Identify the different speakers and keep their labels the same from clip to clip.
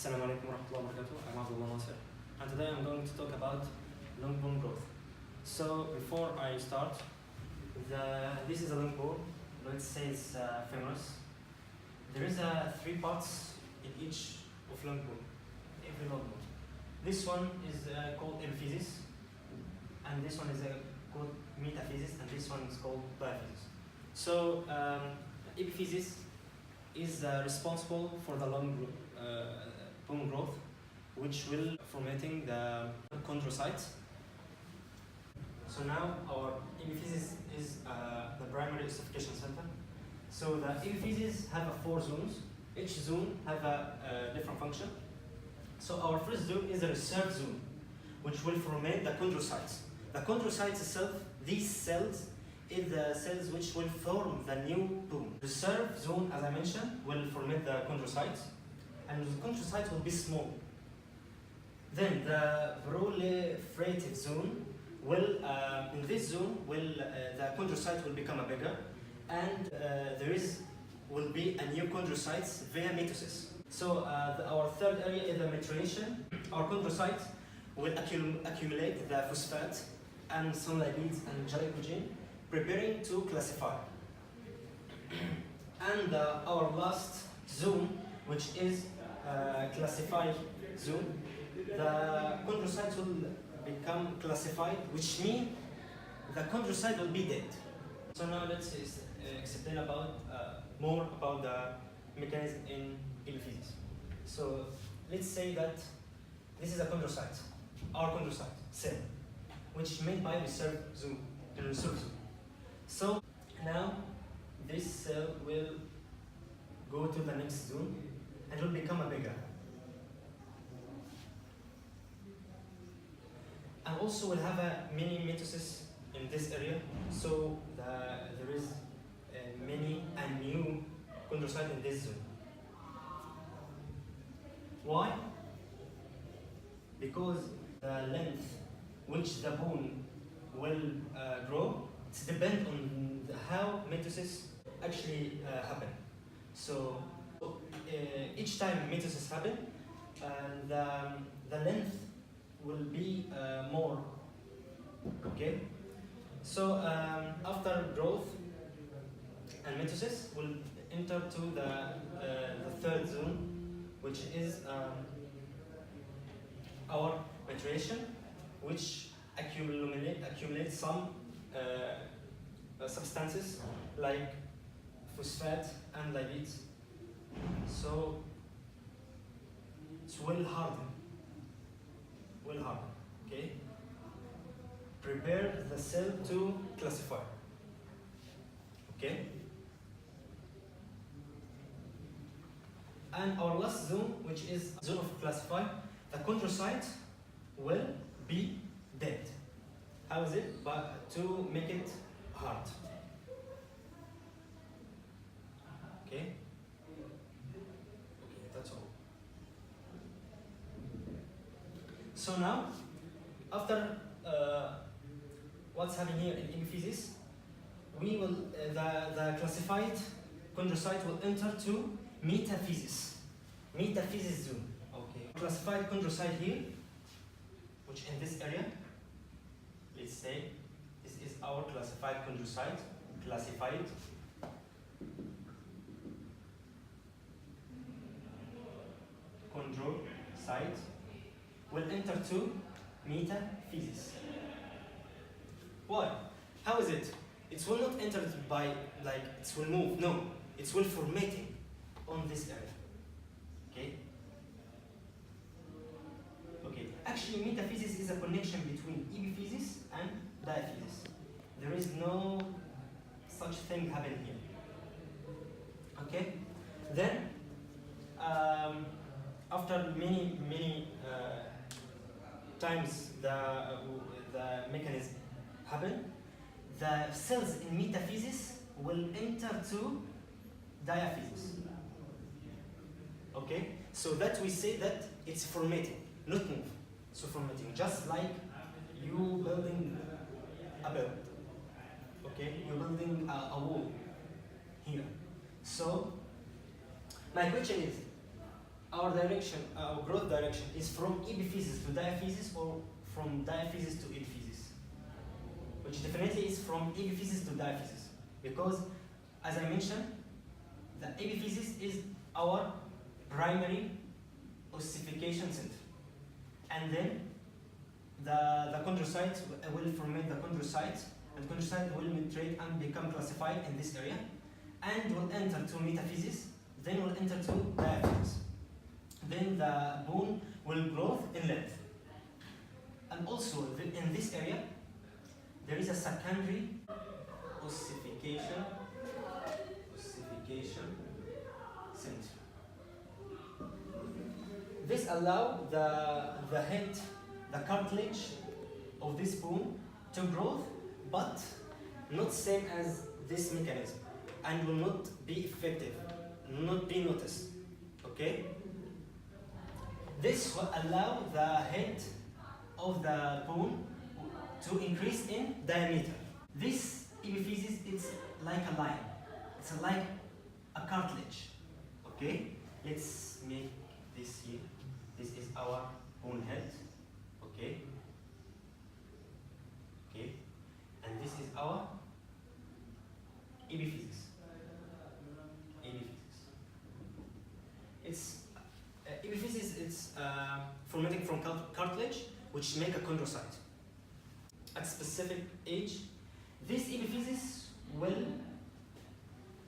Speaker 1: Assalamu alaikum warahmatullahi wabarakatuh. I'm Abdullah Nasir, and today I'm going to talk about long bone growth. So before I start, this is a long bone. Let's say it's femoris. There is three parts in each of long bone, every long bone. This one is called epiphysis, and this one is called metaphysis, and this one is called diaphysis. So epiphysis is responsible for the long bone growth, which will formatting the chondrocytes. So now our epiphysis is the primary ossification center. So the epiphysis have four zones. Each zone have a different function. So our first zone is a reserve zone, which will format the chondrocytes. The chondrocytes itself, these cells, is the cells which will form the new bone. The reserve zone, as I mentioned, will format the chondrocytes, and the chondrocytes will be small. Then the proliferative zone will, in this zone, the chondrocyte will become bigger, and will be a new chondrocytes via mitosis. So our third area is the maturation. Our chondrocytes will accumulate the phosphate and some lipids and glycogen, preparing to classify. And our last zone, which is classified zone, the chondrocytes will become classified, which means the chondrocyte will be dead. So now let's explain more about the mechanism in epiphysis. So let's say that this is a chondrocyte, our chondrocyte cell, which is made by reserve zone. So now this cell will go to the next zone and will become bigger. And also will have a mini mitosis in this area. So there is a new chondrocyte in this zone. Why? Because the length which the bone will grow, it depends on how mitosis actually happen. So each time mitosis happen, the length will be more. Okay. So after growth and mitosis will enter to the third zone, which is our maturation, which accumulate some substances like phosphate and lipids. So it will harden. Okay. Prepare the cell to classify. Okay. And our last zone, which is zone of classify, the chondrocyte will be dead. How is it? But to make it hard. Okay. Okay, that's all. So now, after what's happening here in epiphysis, we will the classified chondrocyte will enter to metaphysis zone. Okay. Classified chondrocyte here, which in this area, let's say this is our classified chondrocyte, classified chondrocyte will enter to metaphysis. Why? How is it? It will not enter by like it will move. No, it will formatting on this area. Okay. Okay. Actually, metaphysis is a connection between epiphysis and diaphysis. There is no such thing happening here. Okay. Then after many times the mechanism happen, the cells in metaphysis will enter to diaphysis. Okay, so that we say that it's formatting, not move. So formatting, just like you building a build. Okay, you're building a wall here. So my question is, our direction, our growth direction is from epiphysis to diaphysis or from diaphysis to epiphysis? Which definitely is from epiphysis to diaphysis, because as I mentioned, the epiphysis is our primary ossification center, and then the chondrocytes will formate the chondrocytes, and chondrocytes will mutate and become classified in this area, and will enter to metaphysis, then will enter to diaphysis. Then the bone will grow in length. And also in this area, there is a secondary ossification center. This allows the head, the cartilage of this bone to grow, but not same as this mechanism, and will not be effective, not be noticed. Okay? This will allow the head of the bone to increase in diameter. This epiphysis is like a line. It's like a cartilage. Okay? Let's make this here. This is our bone head. Okay? Okay? And this is our epiphysis. It's epiphysis. It's formatting from cartilage, which make a chondrocyte. At specific age, this epiphysis will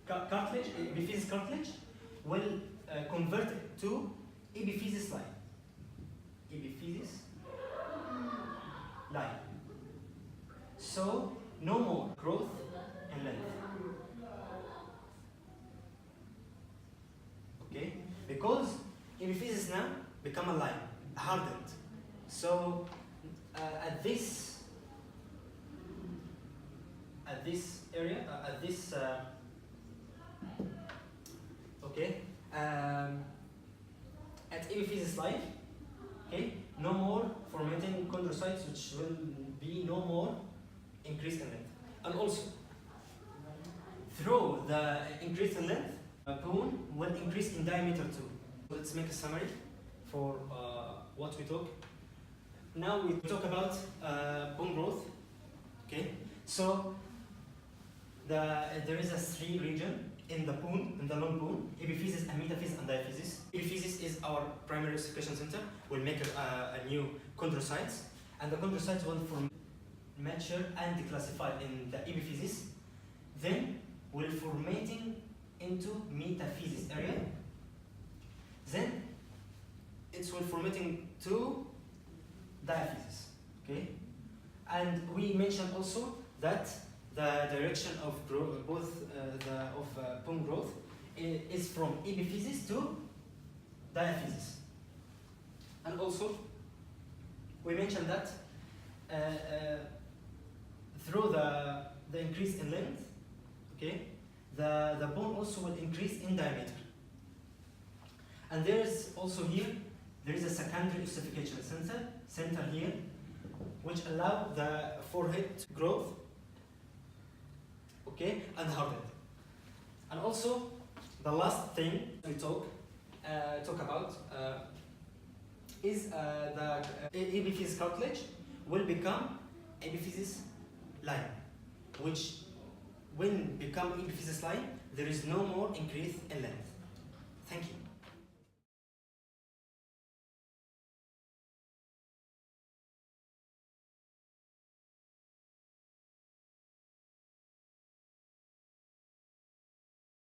Speaker 1: epiphysis cartilage will convert it to epiphysis line. Epiphysis line. So no more growth and length. Okay, because epiphysis now become a line, hardened. So at this area, at epiphysis line, okay, no more formatting chondrocytes, which will be no more increase in length. And also, through the increase in length, the bone will increase in diameter too. Let's make a summary for what we talk. Now we talk about bone growth. Okay, so there is a three region in the bone, in the long bone: epiphysis, and metaphysis, and diaphysis. Epiphysis is our primary ossification center. Will make a new chondrocytes, and the chondrocytes will mature and declassify in the epiphysis. Then will formatting into metaphysis area. Then it will formatting to diaphysis. Okay, and we mentioned also that the direction of growth, bone growth, is from epiphysis to diaphysis. And also, we mentioned that through the increase in length, okay, the bone also will increase in diameter. And there is also here, there is a secondary ossification center here, which allow the forehead to grow, okay, and harden. And also, the last thing we talk about is the epiphysis cartilage will become epiphysis line, which when become epiphysis line, there is no more increase in length. Thank you.